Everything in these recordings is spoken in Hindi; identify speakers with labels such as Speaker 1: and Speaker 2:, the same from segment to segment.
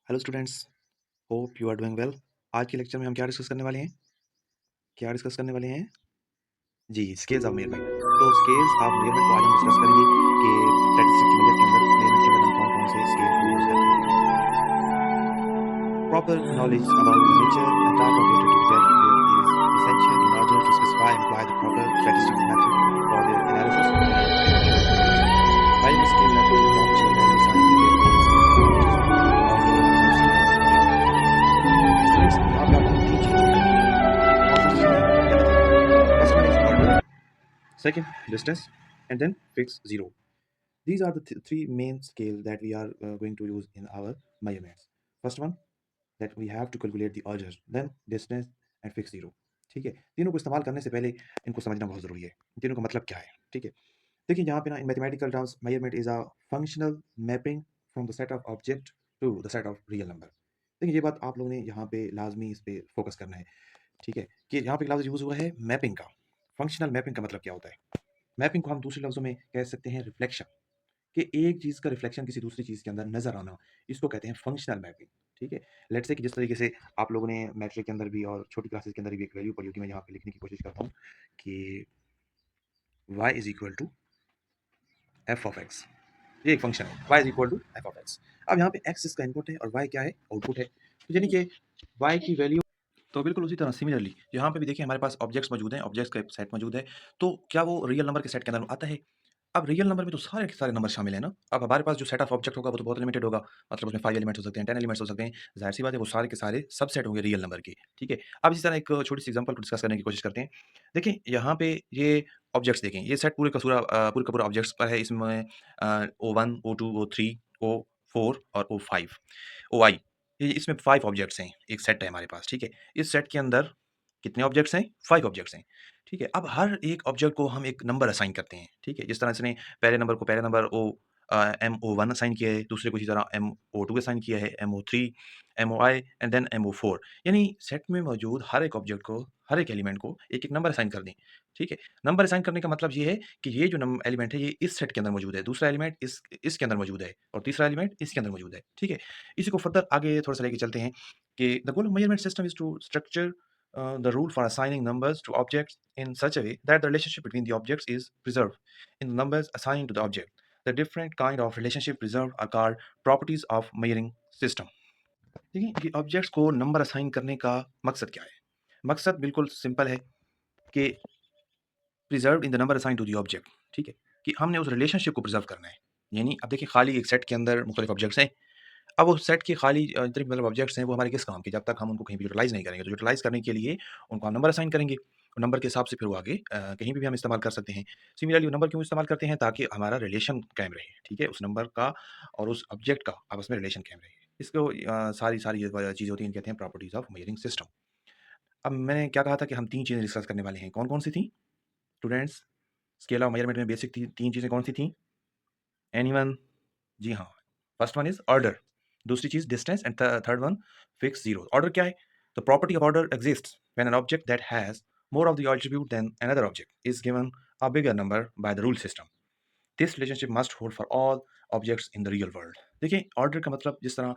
Speaker 1: Hello students, hope you are doing well. आज के लेक्चर में हम क्या डिस्कस करने वाले हैं? जी, स्केल्स ऑफ मेजरमेंट। तो स्केल्स ऑफ मेजरमेंट को आज हम डिस्कस करेंगे कि स्टैटिस्टिक्स की मेजरमेंट के अंदर हम कौन-कौन से स्केल को यूज़ करते हैं। Proper knowledge about the nature and type of data to be dealt with is essential in order to specify and apply the proper statistics method for their analysis and measurement of objects. By using scale method to capture value assigned to variables which is order, distance, width. Students यहाँ पे आपको 3 चीज़ें नोट करनी है। कौन-सी चीज़ें हैं? ये बताइए। First one is order, second distance and then fix zero. These are the three main scales that we are going to use in our measurements. First one, that we have to calculate the order, then distance and fix zero. ठीक है? तीनों को इस्तेमाल करने से पहले इनको समझना बहुत ज़रूरी है। तीनों का मतलब क्या है? ठीक है? देखिए यहाँ पे ना in mathematical terms measurement is a functional mapping from the set of object to the set of real number. देखिए ये बात आप लोगों ने यहाँ पे लाज़मी इस पे फोकस करना है। ठीक है? कि यहाँ पे एक लफ्ज़ यूज़ हुआ है मैपिंग का। फंक्शनल मैपिंग का मतलब क्या होता है? मैपिंग को हम दूसरे लफ्ज़ों में कह सकते हैं रिफ्लेक्शन। कि एक चीज़ का रिफ्लेक्शन किसी दूसरी चीज़ के अंदर नज़र आना, इसको कहते हैं फंक्शनल मैपिंग, ठीक है? लेट्स से कि जिस तरीके से आप लोगों ने मैट्रिक के अंदर भी और छोटी क्लासेस के अंदर भी एक वैल्यू पढ़ी होगी, मैं यहाँ पे लिखने की कोशिश करता हूँ कि y is equal to F of X. ये एक फंक्शन है, y is equal to F of X. अब यहाँ पे x इसका इनपुट है और y क्या है? आउटपुट है। तो यानी कि y की वैल्यू तो बिल्कुल उसी तरह सिमिलरली यहाँ पे भी देखिए हमारे पास ऑब्जेक्ट्स मौजूद हैं, ऑब्जेक्ट्स का एक सेट मौजूद है, तो क्या वो रियल नंबर के सेट के अंदर आता है? अब रियल नंबर में तो सारे के सारे नंबर शामिल हैं ना। अब हमारे पास जो सेट ऑफ ऑब्जेक्ट होगा वो तो बहुत लिमिटेड होगा। मतलब उसमें 5 एलिमेंट्स हो सकते हैं, 10 एलिमेंट्स हो सकते हैं। ज़ाहिर-सी बात है वो सारे के सारे सबसेट होंगे रियल नंबर के, ठीक है? अब इसी तरह एक छोटी-सी एग्ज़ाम्पल को डिस्कस करने की कोशिश करते हैं। देखिए यहाँ पे ये ऑब्जेक्ट्स देखें, ये सेट पूरे का पूरा ऑब्जेक्ट्स पर है। इसमें O1, O2, O3, O4 और O5, OI ये इसमें 5 ऑब्जेक्ट्स हैं। एक सेट है हमारे पास, ठीक है? इस सेट के अंदर कितने ऑब्जेक्ट्स हैं? 5 ऑब्जेक्ट्स हैं। ठीक है? अब हर एक ऑब्जेक्ट को हम एक नंबर असाइन करते हैं, ठीक है? जिस तरह इसने पहले नंबर को पहला नंबर MO1 असाइन किया है, दूसरे को इसी तरह MO2 असाइन किया है, MO3, MOI and then MO4 यानी सेट में मौजूद हर एक ऑब्जेक्ट को, हर एक एलिमेंट को एक-एक नंबर असाइन कर दें, ठीक है? नंबर असाइन करने का मतलब ये है कि ये जो एलिमेंट है ये इस सेट के अंदर मौजूद है, दूसरा एलिमेंट इसके अंदर मौजूद है और तीसरा एलिमेंट इसके अंदर मौजूद है, ठीक है? इसी को फर्दर आगे थोड़ा-सा लेके चलते हैं कि the goal of measurement system is to structure the rule for assigning numbers to objects in such a way that the relationship between the objects is preserved in the numbers assigned to the object. The different kind of relationship preserved are called properties of measuring system. देखिए कि ऑब्जेक्ट्स को नंबर असाइन करने का मकसद क्या है? मकसद बिल्कुल सिंपल है कि preserved in the number assigned to the object, ठीक है? कि हमने उस रिलेशनशिप को प्रिजर्व करना है। यानी अब देखिए खाली एक सेट के अंदर मुख्तलिफ ऑब्जेक्ट्स हैं। अब वो सेट के खाली जितने मतलब ऑब्जेक्ट्स हैं वो हमारे किस काम के? जब तक हम उनको कहीं पे यूटिलाइज़ नहीं करेंगे। तो यूटिलाइज़ करने के लिए उनको हम नंबर असाइन करेंगे। और नंबर के हिसाब से फिर वो आगे कहीं पे भी हम इस्तेमाल कर सकते हैं। सिमिलरली नंबर क्यों इस्तेमाल करते हैं? ताकि हमारा रिलेशन कायम रहे, ठीक है? उस नंबर का और उस ऑब्जेक्ट का आपस में रिलेशन कायम रहे। इसको सारी ये चीज़ें होती हैं, इनको कहते हैं प्रॉपर्टीज़ ऑफ मेजरिंग सिस्टम। अब मैंने क्या कहा था कि हम 3 चीज़ें डिस्कस करने वाले हैं। कौन-कौन सी थी? स्टूडेंट्स, स्केल ऑफ मेजरमेंट में बेसिक 3 चीज़ें कौन सी थी? एनीवन? जी हाँ, फर्स्ट वन इज़ ऑर्डर, दूसरी चीज़ distance and third one fix zero. Order क्या है? The property of order exists when an object that has more of the attribute than another object is given a bigger number by the rule system. This relationship must hold for all objects in the real world. देखिए ऑर्डर का मतलब जिस तरह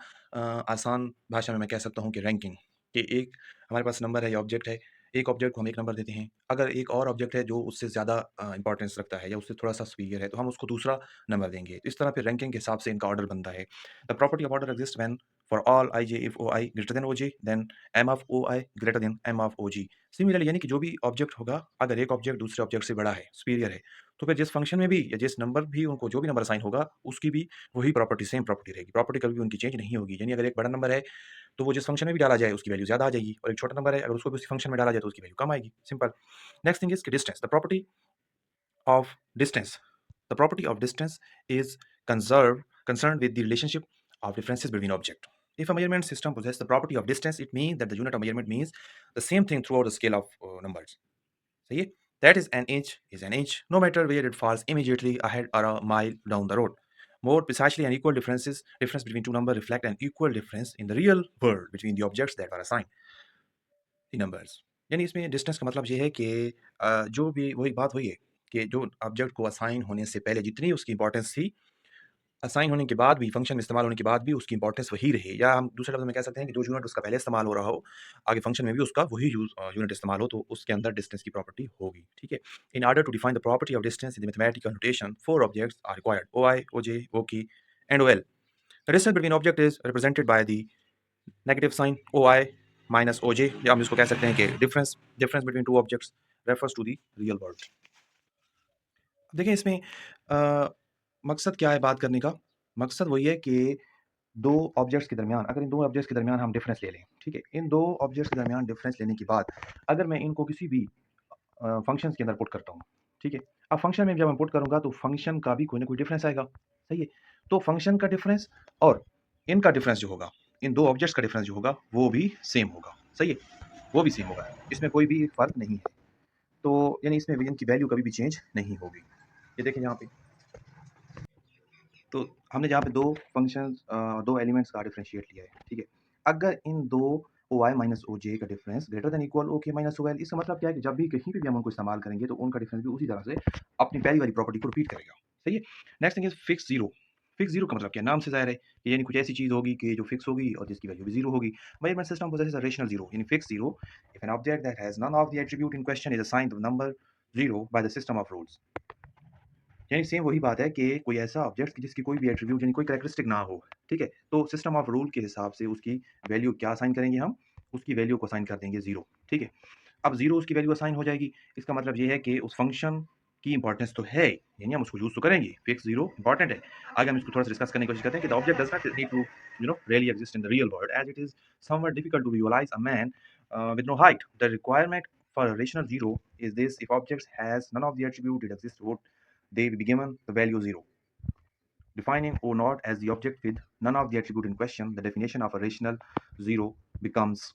Speaker 1: आसान भाषा में मैं कह सकता हूँ कि रैंकिंग कि एक हमारे पास नंबर है या ऑब्जेक्ट है, एक ऑब्जेक्ट को हम एक नंबर देते हैं। अगर एक और ऑब्जेक्ट है जो उससे ज़्यादा इंपॉर्टेंस रखता है या उससे थोड़ा-सा सुपीरियर है, तो हम उसको दूसरा नंबर देंगे। इस तरह फिर रैंकिंग के हिसाब से इनका ऑर्डर बनता है। The property of order exist when for all ij if oi greater than oj then m of oi greater than m of og। Similarly यानी कि जो भी ऑब्जेक्ट होगा, अगर एक ऑब्जेक्ट दूसरे ऑब्जेक्ट से बड़ा है, सुपीरियर है, तो फिर जिस फंक्शन में भी या जिस नंबर भी उनको जो भी नंबर असाइन होगा, उसकी भी वही प्रॉपर्टी सेम प्रॉपर्टी रहेगी। प्रॉपर्टी कभी भी उनकी चेंज नहीं होगी। यानी अगर एक बड़ा नंबर है, तो वो जिस फंक्शन में भी डाला जाए उसकी वैल्यू ज़्यादा आ जाएगी और एक छोटा नंबर है अगर उसको भी उसी फंक्शन में डाला जाए तो उसकी वैल्यू कम आएगी। सिंपल। नेक्स्ट थिंग इज़ कि distance. The property of distance the property of distance is concerned with the relationship of differences between objects. If a measurement system possesses the property of distance, it means that the unit of measurement means the same thing throughout the scale of numbers. सही है? That is an inch, no matter where it falls immediately ahead or a mile down the road. More precisely, an equal difference between two numbers reflect an equal difference in the real world between the objects that were assigned the numbers. यानी इसमें डिस्टेंस का मतलब ये है कि जो भी वही बात वही है कि जो ऑब्जेक्ट को असाइन होने से पहले जितनी उसकी इंपॉर्टेंस थी असाइन होने के बाद भी, फंक्शन में इस्तेमाल होने के बाद भी उसकी इंपॉर्टेंस वही रहे, या हम दूसरे लफ्ज़ में कह सकते हैं कि जो यूनिट उसका पहले इस्तेमाल हो रहा हो, आगे फंक्शन में भी उसका वही यूनिट इस्तेमाल हो, तो उसके अंदर डिस्टेंस की प्रॉपर्टी होगी, ठीक है? In order to define the property of distance in the mathematical notation, 4 objects are required: O I, O J, O K and O L. The distance between object is represented by the negative sign O I minus O J, या हम इसको कह सकते हैं कि difference between two objects refers to the real world. देखिए इसमें मकसद क्या है बात करने का? मकसद वही है कि 2 ऑब्जेक्ट्स के दरमियान, अगर इन 2 ऑब्जेक्ट्स के दरमियान हम डिफरेंस ले लें, ठीक है? इन 2 ऑब्जेक्ट्स के दरमियान डिफरेंस लेने के बाद अगर मैं इनको किसी भी फंक्शंस के अंदर पुट करता हूँ, ठीक है? अब फंक्शन में जब मैं पुट करूँगा तो फंक्शन का भी कोई ना कोई डिफरेंस आएगा, सही है? तो फंक्शन का डिफरेंस और इनका डिफरेंस जो होगा, इन 2 ऑब्जेक्ट्स का डिफरेंस जो होगा, वो भी सेम होगा, सही है? वो भी सेम होगा, इसमें कोई भी फ़र्क नहीं है। तो यानी इसमें भी इनकी वैल्यू कभी भी चेंज नहीं होगी। ये देखें यहाँ पे, तो हमने जहाँ पे 2 फंक्शंस 2 एलिमेंट्स का डिफरेंशिएट लिया है, ठीक है? अगर इन 2 ओआई माइनस ओजे का difference greater than equal OK minus OL, इसका मतलब क्या है कि जब भी कहीं पे भी हम उनको इस्तेमाल करेंगे तो उनका डिफरेंस भी उसी तरह से अपनी पहली वाली प्रॉपर्टी को रिपीट करेगा, सही है? Next thing is fix zero. Fix zero का मतलब क्या है? नाम से ज़ाहिर है कि यानी कुछ ऐसी चीज़ होगी कि जो फिक्स होगी और जिसकी वैल्यू भी ज़ीरो होगी। Measurement system possesses a rational zero, यानी fix zero if an object that has none of the attribute in question is assigned the number zero by the system of rules. यानी सेम वही बात है कि कोई ऐसा ऑब्जेक्ट जिसकी कोई भी एट्रीब्यूट यानी कोई कैरेक्टरिस्टिक ना हो, ठीक है? तो सिस्टम ऑफ रूल के हिसाब से उसकी वैल्यू क्या असाइन करेंगे हम? उसकी वैल्यू को असाइन कर देंगे 0, ठीक है? अब 0 उसकी वैल्यू असाइन हो जाएगी, इसका मतलब ये है कि उस फंक्शन की इंपॉर्टेंस तो है, यानी हम उसको यूज़ तो करेंगे, फिक्स 0 इंपॉर्टेंट है। आगे हम इसको थोड़ा-सा डिस्कस करने की कोशिश करते हैं कि the object does not need to really exist in the real world as it is somewhat difficult to visualize a man with no height. The requirement for a rational 0 is this: if objects has none of the attribute it exists would they will be given the value 0. Defining O naught as the object with none of the attribute in question, the definition of a rational 0 becomes